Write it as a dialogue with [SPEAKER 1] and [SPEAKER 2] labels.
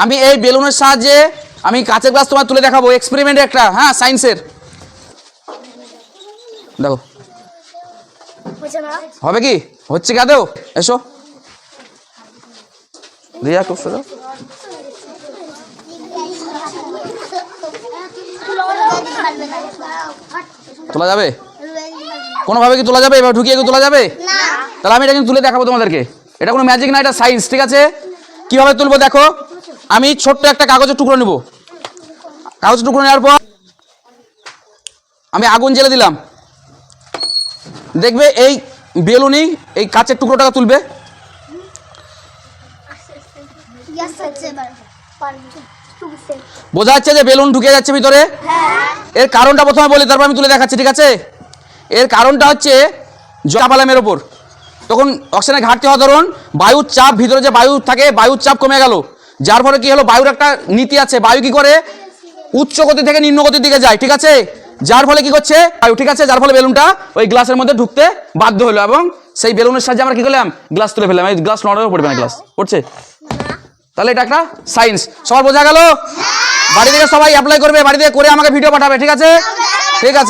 [SPEAKER 1] আমি এই বেলুনের সাহায্যে আমি কাঁচের গ্লাস তোমার তুলে দেখাবো, এক্সপেরিমেন্ট একটা, হ্যাঁ সায়েন্সের। দেখো হবে কি, হচ্ছে কি আদেও? এসো রিয়া, খুব সুন্দর। তোলা যাবে কোনোভাবে? কি তোলা যাবে? এবার ঢুকিয়ে কি তোলা যাবে? তাহলে আমি এটা কিন্তু তুলে দেখাবো তোমাদেরকে। এটা কোনো ম্যাজিক না, এটা সায়েন্স, ঠিক আছে? কিভাবে তুলবো দেখো। আমি ছোট্ট একটা কাগজের টুকরো নেব। কাগজের টুকরো নেওয়ার পর আমি আগুন জ্বেলে দিলাম। দেখবে এই বেলুনই এই কাচের টুকরোটাকে তুলবে। বোঝা যাচ্ছে যে বেলুন ঢুকে যাচ্ছে ভিতরে? এর কারণটা প্রথমে বলি, তারপর আমি তুলে দেখাচ্ছি, ঠিক আছে? এর কারণটা হচ্ছে চাপালামের ওপর তখন অক্সিজেনের ঘাটতি হওয়ার দরুন বায়ুর চাপ, ভিতরে যে বায়ু থাকে বায়ুর চাপ কমে গেল, যার ফলে কি হলো, বায়ুর একটা নীতি আছে, বায়ু কি করে উচ্চ গতি থেকে নিম্ন গতির দিকে যায়, ঠিক আছে? যার ফলে কি করছে বায়ু, ঠিক আছে? যার ফলে বেলুনটা ওই গ্লাসের মধ্যে ঢুকতে বাধ্য হলো এবং সেই বেলুনের সাহায্যে আমরা কি করলাম, গ্লাস তুলে ফেললাম। এই গ্লাস নড়েও পড়বে না, গ্লাস পড়ছে। তাহলে এটা একটা সায়েন্স। সবার বোঝা গেল? বাড়ি থেকে সবাই অ্যাপ্লাই করবে, বাড়ি থেকে করে আমাকে ভিডিও পাঠাবে, ঠিক আছে? ঠিক আছে।